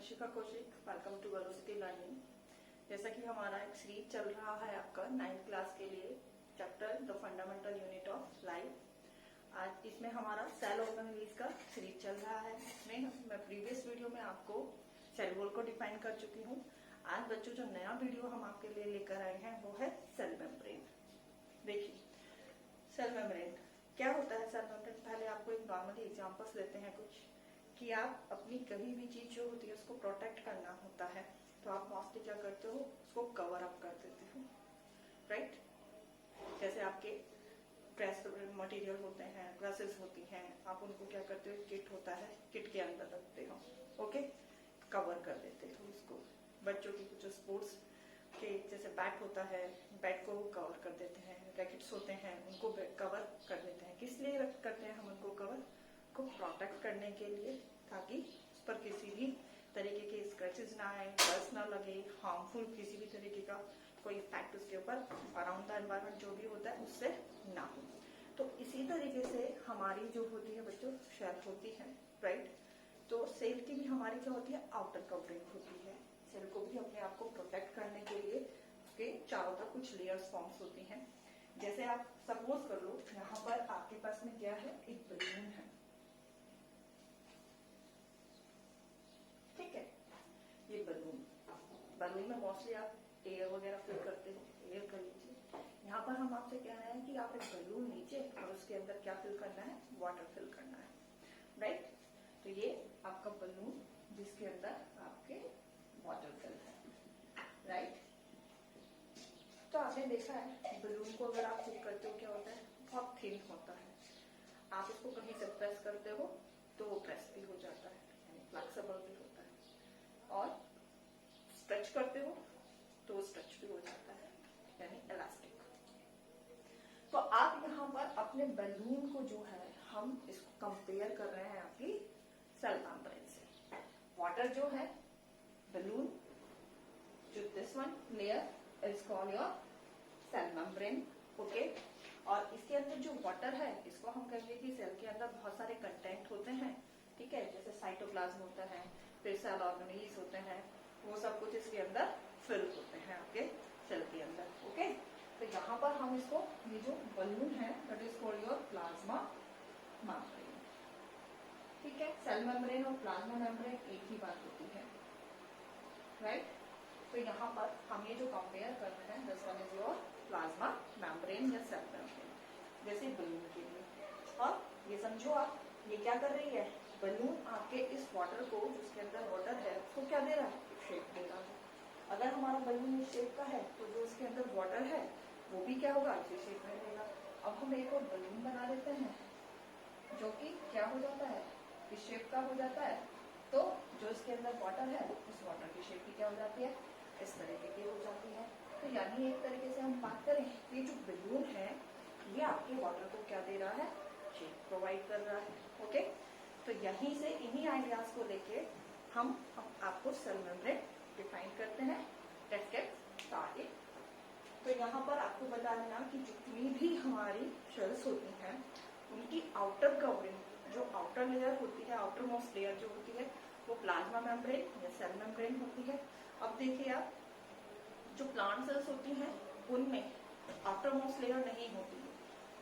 Shikha Kaushik, welcome to Velocity Learning. जैसा कि हमारा एक सीरीज चल रहा है आपका 9th क्लास के लिए, chapter the fundamental unit of life. आज इसमें हमारा सेल ऑर्गेनेल्स का सीरीज चल रहा है। इसमें मैं प्रीवियस वीडियो में आपको सेल वॉल को डिफाइन कर चुकी हूँ। आज बच्चों जो नया वीडियो हम आपके लिए लेकर आए हैं वो है सेल मेम्ब्रेन। देखिए सेल मेम्ब्रेन क्या होता है। सेल मेम्ब्रेन पहले आपको एक नॉर्मली एग्जांपल्स देते हैं कुछ, कि आप अपनी कहीं भी चीज जो होती है उसको प्रोटेक्ट करना होता है तो आप मोस्टली क्या करते हो, उसको कवर अप कर देते हो, राइट। जैसे आपके ड्रेस मटेरियल होते हैं, ड्रेसेस होती हैं, आप उनको क्या करते हो, किट होता है, किट के अंदर रखते हो, ओके, कवर कर देते हो उसको। बच्चों की कुछ स्पोर्ट्स के जैसे बैट होता है, बैट को कवर कर देते हैं, रैकेट्स होते हैं उनको कवर कर देते हैं। किस लिए करते हैं हम उनको कवर, को प्रोटेक्ट करने के लिए, ताकि उस पर किसी भी तरीके के स्क्रैचेस ना आए, डस्ट ना लगे, हार्मफुल किसी भी तरीके का कोई इफेक्ट उसके ऊपर अराउंड द एनवायरमेंट जो भी होता है उससे ना हो। तो इसी तरीके से हमारी जो होती है बच्चों सेल होती है, राइट। तो सेल की भी हमारी क्या होती है, आउटर कवरिंग होती है। सेल को भी अपने आप को प्रोटेक्ट करने के लिए उसके चारों तरफ कुछ लेयर्स फॉर्म्स होती हैं। जैसे आप सपोज कर लो यहाँ पर आपके पास में क्या है, एक बलून है, ठीक है। ये बलून में मोस्टली आप एयर वगैरह फिल करते हो, एयर कर लीजिए। यहाँ पर हम आपसे कह रहे हैं कि आप एक बलून लीजिए और उसके अंदर क्या फिल करना है, वाटर फिल करना है, राइट। तो ये आपका बलून जिसके अंदर आपके वाटर फिल है, राइट। तो आपने देखा है बलून को अगर आप फिल करते हो क्या होता है, बहुत थिन होता है। आप इसको कहीं से प्रेस करते हो तो वो प्रेस भी हो जाता है, यानी फ्लेक्सिबल भी होता है, और स्ट्रेच करते हो तो वो स्ट्रेच भी हो जाता है, यानी इलास्टिक। तो आप यहाँ पर अपने बलून को जो है हम इसको कंपेयर कर रहे हैं आपकी सेल मेम्ब्रेन से। वाटर जो है, बलून, जो this one layer is called your cell membrane, okay. और इसके अंदर जो वाटर है इसको हम कहेंगे कि सेल के अंदर बहुत सारे कंटेंट होते हैं, ठीक है। जैसे साइटोप्लाज्म होता है, फिर सेल ऑर्गेनेल्स होते हैं, वो सब कुछ इसके अंदर फिल होते हैं आपके सेल के अंदर, ओके। तो यहाँ पर हम इसको, ये जो बलून है that is called your plasma membrane, ठीक है। सेल मेम्ब्रेन और प्लाज्मा मेम्ब्रेन एक ही बात होती है, राइट। तो यहाँ पर हम ये जो कंपेयर कर रहे हैं, this one is your plasma membrane या सेल मेम्ब्रेन, जैसे बलून के लिए। और ये समझो आप, ये क्या कर रही है, बलून आपके इस वाटर को, जिसके अंदर वाटर है, उसको क्या दे रहा है, शेप दे रहा है। अगर हमारा बलून इस शेप का है तो जो उसके अंदर वाटर है वो भी क्या होगा, इसी शेप में रहेगा। अब हम एक और बलून बना देते हैं जो कि क्या हो जाता है, इस शेप का हो जाता है। तो जो इसके अंदर वाटर है उस वाटर की शेप की क्या हो जाती है, इस तरीके की हो जाती है। तो यानी एक तरीके से हम बात करें, ये जो बलून है ये आपके वाटर को क्या दे रहा है, शेप प्रोवाइड कर रहा है, ओके। तो यहीं से इन्हीं आइडियाज को लेके हम आपको सेल मेम्ब्रेन डिफाइन करते हैं। Let's get started. तो यहाँ पर आपको बता देना कि जितनी भी हमारी सेल्स होती हैं उनकी आउटर कवरिंग, जो आउटर लेयर होती है, आउटर मोस्ट लेयर जो होती है वो प्लाज्मा मेम्ब्रेन या सेल मेम्ब्रेन होती है। अब देखिए आप, जो प्लांट सेल्स होती हैं उनमें आउटर मोस्ट लेयर नहीं होती है,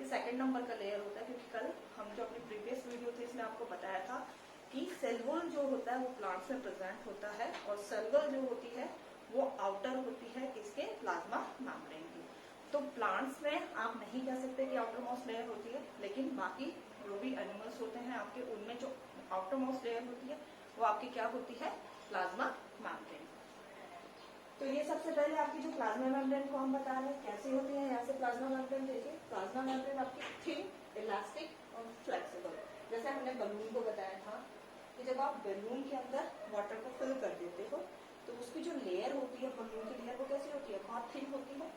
ये सेकंड नंबर का लेयर होता है। क्योंकि कल हम जो अपनी प्रीवियस वीडियो थे इसमें आपको बताया था कि सेल वॉल जो होता है वो प्लांट्स में प्रेजेंट होता है, और सेल वॉल जो होती है वो आउटर होती है किसके, प्लाज्मा मेम्ब्रेन की। तो प्लांट्स में आप नहीं कह सकते कि आउटर मोस्ट लेयर होती है, लेकिन बाकी जो भी एनिमल्स होते हैं आपके, उनमें जो आउटर मोस्ट लेयर होती है वो आपकी क्या होती है, प्लाज्मा मेम्ब्रेन। तो ये सबसे पहले आपकी जो प्लाज्मा मेम्ब्रेन को हम बता रहे हैं कैसे होती है। यहाँ से प्लाज्मा मेम्ब्रेन देखिए, प्लाज्मा मेम्ब्रेन आपकी थिन, इलास्टिक और फ्लेक्सिबल। जैसे हमने बलून को बताया था कि जब आप बलून के अंदर वाटर को फिल कर देते हो तो उसकी जो लेयर होती है, बलून की लेयर, वो कैसी होती है, बहुत थिन होती है,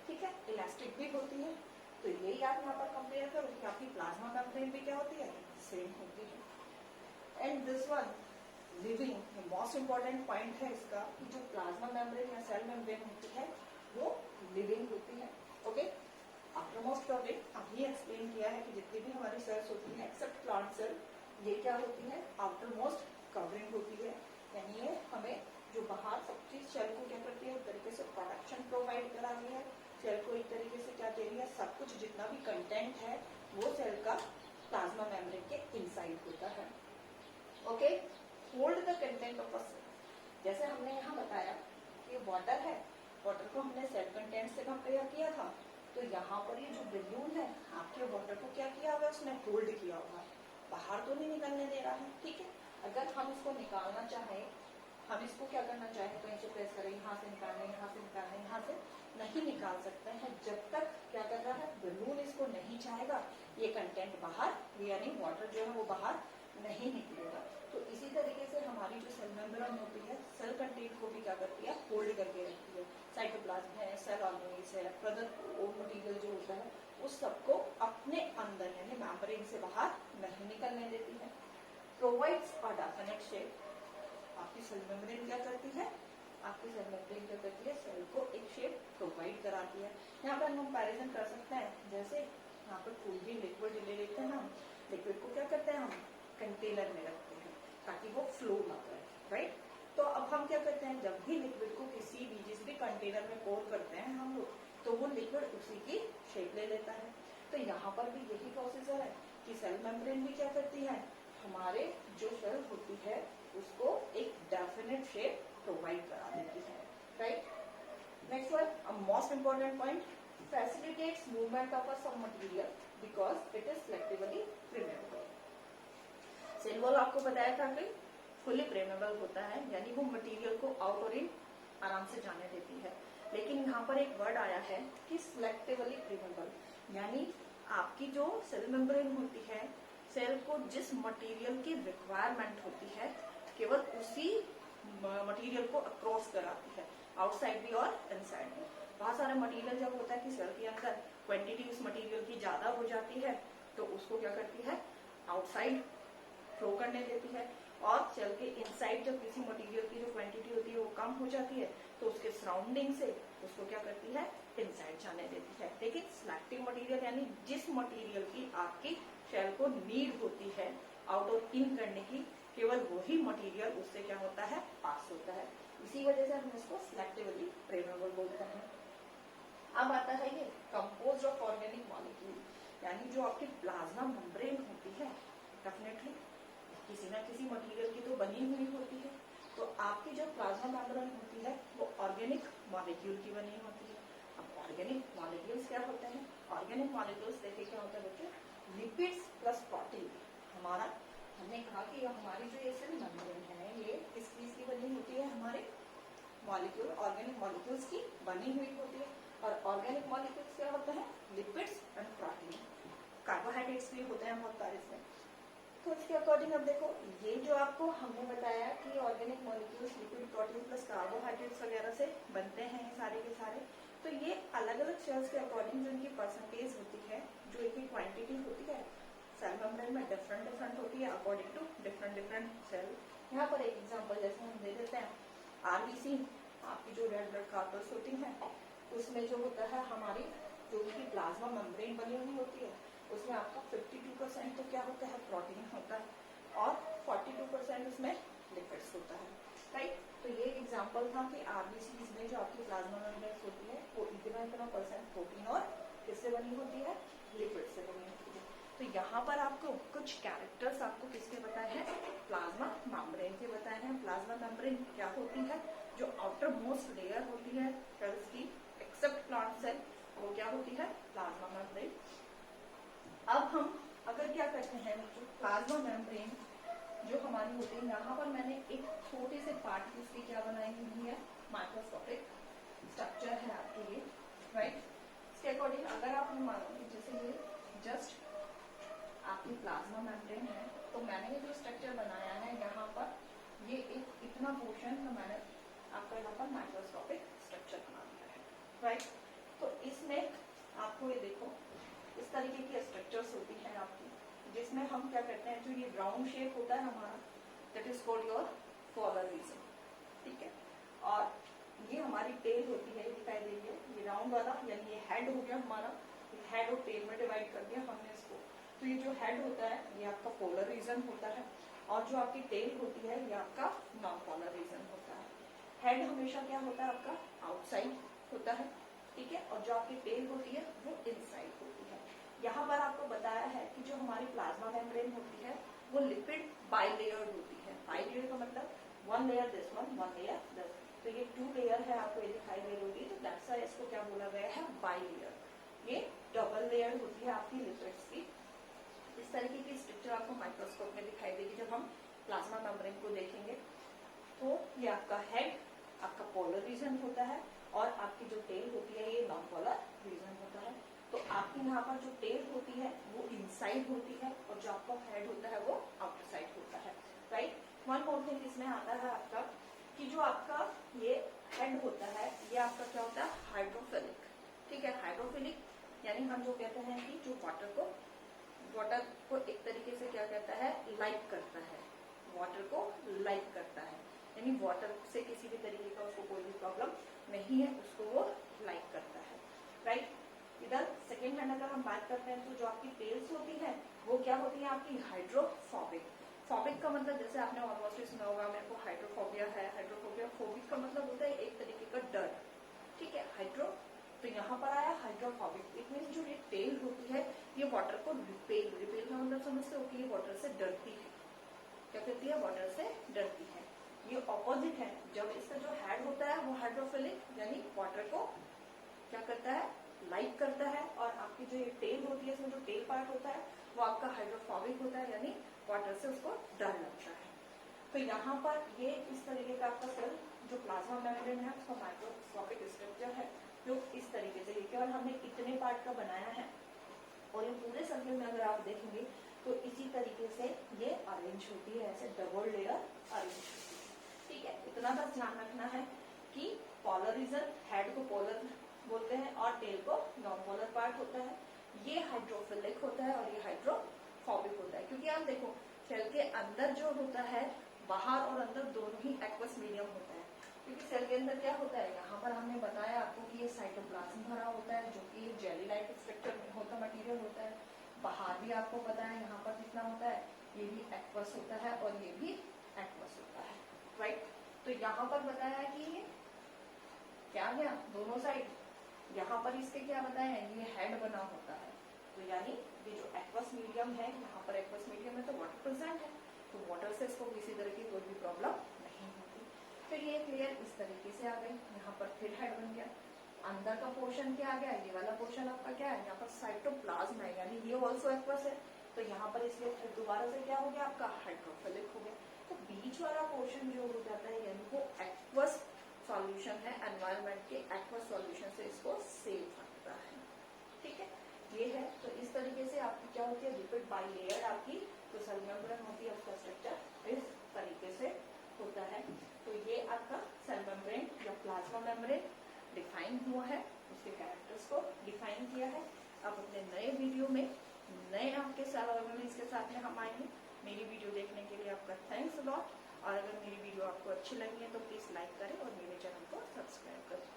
ठीक है, इलास्टिक भी होती है। तो यही आप यहाँ पर कंपेयर करो कि आपकी प्लाज्मा मेम्ब्रेन भी क्या होती है, सेम होती है। And this one living, most important point है इसका कि जो प्लाज्मा मेम्ब्रेन या सेल मेम्ब्रेन होती है वो लिविंग होती है, ओके। आफ्टर मोस्ट कवरिंग अभी एक्सप्लेन किया है कि जितनी भी हमारी सेल्स होती है एक्सेप्ट प्लांट सेल, ये क्या होती है, आफ्टर मोस्ट कवरिंग होती है, यानी ये हमें जो बाहर सब चीज सेल को क्या करती है, एक तरीके से प्रोडक्शन प्रोवाइड करा रही है, सेल को एक तरीके से क्या दे रही है, सब कुछ जितना भी कंटेंट है वो सेल का प्लाज्मा मेम्ब्रेन के इनसाइड होता है। Okay, hold the content of a cell. जैसे हमने यहाँ बताया कि वाटर है, वाटर को हमने सेल कंटेंट से कंपेयर किया था, तो यहाँ पर ये जो बलून है आपके वाटर को क्या किया हुआ है, उसने होल्ड किया हुआ है, बाहर तो नहीं निकलने दे रहा है। ठीक है, अगर हम इसको निकालना चाहें, हम इसको क्या करना चाहें, कहीं से प्रेस करें, यहाँ से निकालना, यहाँ से निकालना, यहाँ से नहीं निकाल सकते हैं जब तक क्या कर रहा है, बलून इसको नहीं चाहेगा, ये कंटेंट बाहर यानी वाटर जो है वो बाहर नहीं निकलेगा। तो इसी तरीके से हमारी जो सेल मेम्ब्रेन होती है, सेल कंटेंट को भी क्या करती है, होल्ड करके रखती है। साइटोप्लाज्म है, सेल ऑर्गेनेल्स है, अदर मटीरियल जो होता है उस सबको अपने अंदर यानी मेम्ब्रेन से बाहर नहीं निकलने देती है। Provides a definite shape. आपकी सेल मेम्ब्रेन क्या करती है, आपकी सेल मेम्ब्रेन क्या करती है, सेल को एक शेप प्रोवाइड कराती है। यहाँ पर हम कंपैरिजन कर सकते हैं, जैसे यहाँ पर कोई भी लिक्विड ले लेते हैं हम, लिक्विड को क्या करते हैं, हम कंटेनर में रखते हैं ताकि वो फ्लो ना करे, राइट। तो अब हम क्या करते हैं, जब भी लिक्विड को किसी भी जिस भी कंटेनर में पोर करते हैं हम लोग, तो वो लिक्विड उसी की शेप ले लेता है। तो यहाँ पर भी यही प्रोसीजर है कि सेल मेम्ब्रेन भी क्या करती है, हमारे जो सेल होती है उसको एक डेफिनेट शेप प्रोवाइड करा देती है, right. Next one, a most important point, facilitates movement of a some material because it is selectively permeable. Cell wall आपको बताया था कि फुली प्रेमेबल होता है, यानी वो मटेरियल को आउट और इन आराम से जाने देती है। लेकिन यहाँ पर एक वर्ड आया है कि सिलेक्टिवली प्रेमेबल, यानी आपकी जो सेल मेम्ब्रेन होती है, सेल को जिस मटेरियल की रिक्वायरमेंट होती है केवल उसी मटेरियल को अक्रॉस कराती है, आउटसाइड भी और इनसाइड भी। बहुत सारा मटेरियल जब होता है कि सेल के अंदर क्वांटिटी उस मटेरियल की ज्यादा हो जाती है तो उसको क्या करती है, आउटसाइड फ्लो करने देती है, और सेल के इनसाइड जब किसी मटेरियल की जो क्वांटिटी होती है वो कम हो जाती है तो उसके सराउंडिंग से उसको क्या करती है, इनसाइड जाने देती है। लेकिन सिलेक्टिव मटेरियल यानी जिस मटेरियल की आपकी सेल को नीड होती है आउट और इन करने की, केवल वही मटेरियल उससे क्या होता है, पास होता है। इसी वजह से हम इसको सिलेक्टिवली प्रेमेबल बोलते हैं। अब आता है ये कंपोज्ड ऑफ ऑर्गेनिक मॉलिक्यूल, यानी जो आपकी प्लाज्मा मेम्ब्रेन होती है डेफिनेटली किसी ना किसी मटेरियल की तो बनी हुई होती है। तो आपकी जो प्लाज्मा मेम्ब्रेन होती है वो ऑर्गेनिक मॉलिक्यूल की बनी होती है। अब ऑर्गेनिक मॉलिक्यूल्स क्या होते हैं, ऑर्गेनिक मॉलिक्यूल्स देखिए क्या होता है बच्चों, लिपिड्स प्लस प्रोटीन। हमारा हमने कहा कि हमारी जो ये सेल मेम्ब्रेन है ये किस चीज की बनी होती है, हमारे मॉलिक्यूल ऑर्गेनिक मॉलिक्यूल्स की बनी हुई होती है। और ऑर्गेनिक मॉलिक्यूल्स क्या होते हैं, लिपिड्स एंड प्रोटीन। कार्बोहाइड्रेट्स भी होते हैं बहुत सारे इसमें। तो इसके अकॉर्डिंग अब देखो, ये जो आपको हमने बताया कि organic molecules lipid protein plus carbohydrates वगैरह से बनते हैं ये सारे के सारे। तो ये अलग अलग सेल्स के अकॉर्डिंग जो इनकी परसेंटेज होती है, जो इनकी क्वांटिटी होती है सेल मेम्ब्रेन में डिफरेंट डिफरेंट होती है according to different different cell. यहाँ पर एक एग्जांपल जैसे हम दे देते हैं, आरबीसी आपकी जो रेड ब्लड कार्पल्स होती हैं उसमें जो होता है हमारी जो भी प्लाज्मा मेम्ब्रेन बनी हुई होती है उसमें आपका 52% तो क्या होता है, प्रोटीन होता है और 42% उसमें लिपिड्स होता है, राइट। तो ये एग्जांपल था कि आरबीसी में जो आपकी प्लाज्मा मेम्ब्रेन होती है वो इतना इतना परसेंट प्रोटीन और किससे बनी होती है, लिपिड से बनी होती है। तो यहाँ पर आपको कुछ कैरेक्टर्स आपको किसके बताए हैं, प्लाज्मा मेम्ब्रेन के बताए हैं। प्लाज्मा मेम्ब्रेन क्या होती है, जो आउटर मोस्ट लेयर होती है सेल्स की एक्सेप्ट प्लांट सेल, वो क्या होती है, प्लाज्मा मेम्ब्रेन। अब हम अगर क्या करते हैं, जो प्लाज्मा मेम्ब्रेन जो हमारी होती है, यहाँ पर मैंने एक छोटे से पार्ट की इसकी क्या बनाई हुई है, माइक्रोस्कोपिक स्ट्रक्चर है आपके लिए, राइट। इसके अकॉर्डिंग अगर आप मानो कि जैसे ये जस्ट आपकी प्लाज्मा मेम्ब्रेन है, तो मैंने ये जो स्ट्रक्चर बनाया है यहाँ पर ये एक इतना पोर्शन तो मैंने आपका यहाँ पर माइक्रोस्कोपिक स्ट्रक्चर बना दिया है, राइट। तो इसमें आपको ये देखो इस तरीके की स्ट्रक्चर्स होती है आपकी, जिसमें हम क्या करते हैं, जो ये राउंड शेप होता है हमारा that is called your polar region, ठीक है। और ये हमारी टेल होती है, दिखाई दे रही है ये राउंड वाला, यानी ये हेड हो गया हमारा, हेड और टेल में डिवाइड कर दिया हमने इसको। तो ये जो हेड होता है ये आपका पोलर रीजन होता है और जो आपकी टेल होती है ये आपका नॉन पोलर रीजन होता है। हेड हमेशा क्या होता है आपका आउटसाइड होता है, ठीक है, और जो आपकी टेल होती है वो इनसाइड होती है। यहाँ पर आपको बताया है कि जो हमारी प्लाज्मा मेम्ब्रेन होती है वो लिपिड बाइलेयर्ड होती है। बाइलेयर का मतलब one layer this one layer this, तो ये 2 लेयर है, आपको ये दिखाई दे रही होगी, तो दैट्स व्हाई इसको क्या बोला गया है बाइलेयर। ये डबल लेयर होती है आपकी लिपिड्स की। इस तरीके की स्ट्रक्चर आपको माइक्रोस्कोप में दिखाई देगी जब हम प्लाज्मा मेम्ब्रेन को देखेंगे। तो ये आपका हेड आपका पोलर रीजन होता है और आपकी जो टेल होती है ये नॉन पोलर रीजन होता है। तो आपकी यहाँ पर जो टेल होती है वो इनसाइड होती है और जो आपका हेड होता है वो आउटर साइड होता है, राइट। वन मोर थिंग इसमें आता है आपका कि जो आपका ये हेड होता है ये आपका क्या होता है हाइड्रोफिलिक, ठीक है। हाइड्रोफिलिक यानी हम जो कहते हैं कि जो वाटर को एक तरीके से क्या कहता है लाइक करता है, वाटर को लाइक करता है, यानी वाटर से किसी भी तरीके का उसको कोई भी प्रॉब्लम नहीं है, उसको वो लाइक करता है, राइट। इधर सेकेंड हैंड अगर हम बात करते हैं तो जो आपकी टेल्स होती है वो क्या होती है आपकी हाइड्रोफोबिक। फॉबिक का मतलब जैसे आपने ऑलमोस्ट सुना होगा, मेरे को हाइड्रोफोबिया है, हाइड्रोफोबिया। फोबिक का मतलब होता है एक तरीके का डर, ठीक है, हाइड्रो। तो यहाँ पर आया हाइड्रोफोबिक, इट मीन जो ये टेल होती है ये वाटर को रिपेल का मतलब समझते हो कि ये वाटर से डरती है, क्या कहती है वाटर से डरती है। ये ऑपोजिट है, जब इसका जो हेड होता है वो हाइड्रोफिलिक यानी वाटर को क्या करता है लाइक करता है, और आपकी जो ये टेल होती है इसमें जो टेल पार्ट होता है वो आपका हाइड्रोफोबिक होता है यानी वाटर से उसको डर लगता है। तो यहाँ पर ये इस तरीके का आपका सेल जो प्लाज्मा मेम्ब्रेन है उसका माइक्रोस्कोपिक स्ट्रक्चर है जो इस तरीके से, केवल हमने इतने पार्ट का बनाया है और ये पूरे सर्कल में अगर आप देखेंगे तो इसी तरीके से ये अरेंज होती है, ऐसे डबल लेयर अरेंज होती है, ठीक है। इतना बस ध्यान रखना है कि पोलर रीजन, हेड को पोलर बोलते हैं और टेल को नॉन पोलर पार्ट होता है। ये हाइड्रोफिलिक होता है और ये हाइड्रोफोबिक होता है, क्योंकि आप देखो सेल के अंदर जो होता है बाहर और अंदर दोनों ही एक्वस मीडियम होता है, क्योंकि सेल के अंदर क्या होता है यहाँ पर हमने बताया आपको कि ये साइटोप्लाज्म भरा होता है जो कि जेली लाइक स्ट्रक्चर होता मटेरियल होता है। बाहर भी आपको पता है यहाँ पर कितना होता है, ये भी एक्वस होता है और ये भी एक्वस होता है, राइट। तो यहाँ पर बताया है कि ये क्या गया दोनों साइड, यहाँ पर इसके क्या बताया है ये हेड बना होता है, तो यानी ये जो एक्वस मीडियम है यहाँ पर एक्वस मीडियम है तो वाटर प्रेजेंट है, तो वाटर से इसको किसी तरह की कोई भी प्रॉब्लम नहीं होती। फिर ये क्लियर इस तरीके से आ गई, यहाँ पर फिर हेड बन गया। अंदर का पोर्शन क्या आ गया, ये वाला पोर्शन आपका क्या है, यहाँ पर साइटोप्लाज्म है यानी ये ऑल्सो एक्वस है, तो यहाँ पर इसलिए फिर दोबारा से क्या हो गया आपका हाइड्रोफिलिक हो गया। तो बीच वाला पोर्शन जो हो जाता है यानी वो एक्वस सॉल्यूशन है, एनवायरनमेंट के एक्वस सॉल्यूशन से इसको सेव रखता है, ठीक है। ये है, तो इस तरीके से आपकी क्या होती है लिपिड बाइलेयर, आपकी जो सेल मेम्ब्रेन होती है उसका स्ट्रक्चर इस तरीके से होता है। तो ये आपका सेल मेम्ब्रेन या प्लाज्मा मेम्ब्रेन डिफाइन हुआ है, उसके कैरेक्टर्स को डिफाइन किया है। अब अपने नए वीडियो में नए आपके सेल ऑर्गेनेल्स के साथ में हम आएंगे। मेरी वीडियो देखने के लिए आपका थैंक्स अ लॉट, और अगर मेरी वीडियो आपको अच्छी लगी है तो प्लीज लाइक करें और मेरे चैनल को सब्सक्राइब करें।